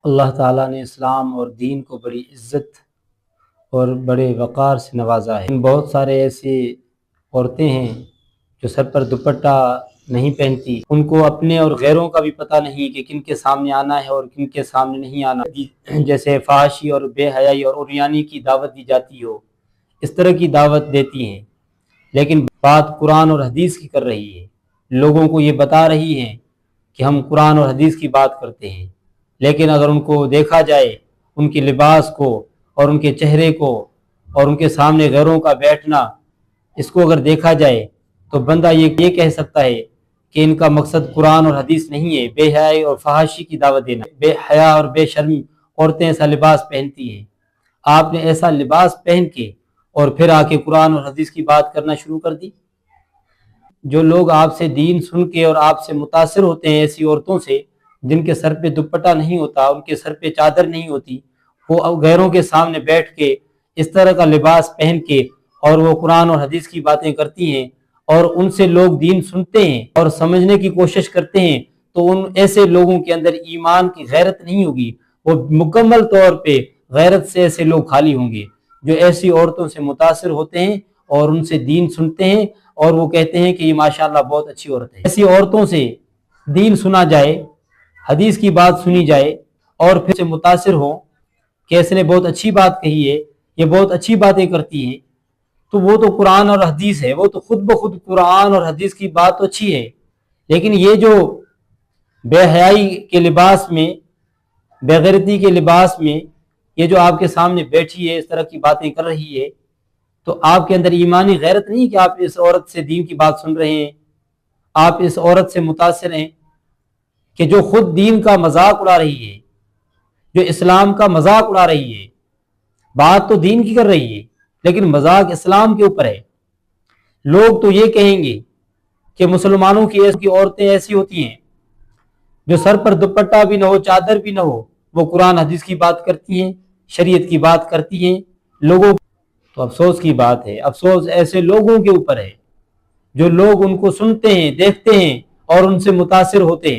اللہ تعالیٰ نے اسلام اور دین کو بڑی عزت اور بڑے وقار سے نوازا ہے۔ بہت سارے ایسی عورتیں ہیں جو سر پر دوپٹہ نہیں پہنتی، ان کو اپنے اور غیروں کا بھی پتہ نہیں کہ کن کے سامنے آنا ہے اور کن کے سامنے نہیں آنا، جیسے فحاشی اور بے حیائی اور عریانی کی دعوت دی جاتی ہو، اس طرح کی دعوت دیتی ہیں، لیکن بات قرآن اور حدیث کی کر رہی ہے۔ لوگوں کو یہ بتا رہی ہیں کہ ہم قرآن اور حدیث کی بات کرتے ہیں، لیکن اگر ان کو دیکھا جائے، ان کے لباس کو اور ان کے چہرے کو اور ان کے سامنے غیروں کا بیٹھنا، اس کو اگر دیکھا جائے تو بندہ یہ کہہ سکتا ہے کہ ان کا مقصد قرآن اور حدیث نہیں ہے، بے حیائی اور فحاشی کی دعوت دینا۔ بے حیا اور بے شرمی عورتیں ایسا لباس پہنتی ہیں، آپ نے ایسا لباس پہن کے اور پھر آ کے قرآن اور حدیث کی بات کرنا شروع کر دی۔ جو لوگ آپ سے دین سن کے اور آپ سے متاثر ہوتے ہیں ایسی عورتوں سے جن کے سر پہ دوپٹہ نہیں ہوتا، ان کے سر پہ چادر نہیں ہوتی، وہ غیروں کے سامنے بیٹھ کے اس طرح کا لباس پہن کے اور وہ قرآن اور حدیث کی باتیں کرتی ہیں اور ان سے لوگ دین سنتے ہیں اور سمجھنے کی کوشش کرتے ہیں، تو ان ایسے لوگوں کے اندر ایمان کی غیرت نہیں ہوگی، وہ مکمل طور پہ غیرت سے ایسے لوگ خالی ہوں گے جو ایسی عورتوں سے متاثر ہوتے ہیں اور ان سے دین سنتے ہیں اور وہ کہتے ہیں کہ یہ ماشاءاللہ بہت اچھی عورت ہے۔ ایسی عورتوں سے دین سنا جائے، حدیث کی بات سنی جائے اور پھر سے متاثر ہوں کہ اس نے بہت اچھی بات کہی ہے، یہ بہت اچھی باتیں کرتی ہیں، تو وہ تو قرآن اور حدیث ہے، وہ تو خود بخود قرآن اور حدیث کی بات تو اچھی ہے، لیکن یہ جو بے حیائی کے لباس میں، بے غیرتی کے لباس میں یہ جو آپ کے سامنے بیٹھی ہے، اس طرح کی باتیں کر رہی ہے، تو آپ کے اندر ایمانی غیرت نہیں کہ آپ اس عورت سے دین کی بات سن رہے ہیں، آپ اس عورت سے متاثر ہیں کہ جو خود دین کا مذاق اڑا رہی ہے، جو اسلام کا مذاق اڑا رہی ہے، بات تو دین کی کر رہی ہے لیکن مذاق اسلام کے اوپر ہے۔ لوگ تو یہ کہیں گے کہ مسلمانوں کی عورتیں ایسی ہوتی ہیں جو سر پر دوپٹہ بھی نہ ہو، چادر بھی نہ ہو، وہ قرآن حدیث کی بات کرتی ہیں، شریعت کی بات کرتی ہیں لوگوں۔ تو افسوس کی بات ہے، افسوس ایسے لوگوں کے اوپر ہے جو لوگ ان کو سنتے ہیں، دیکھتے ہیں اور ان سے متاثر ہوتے ہیں۔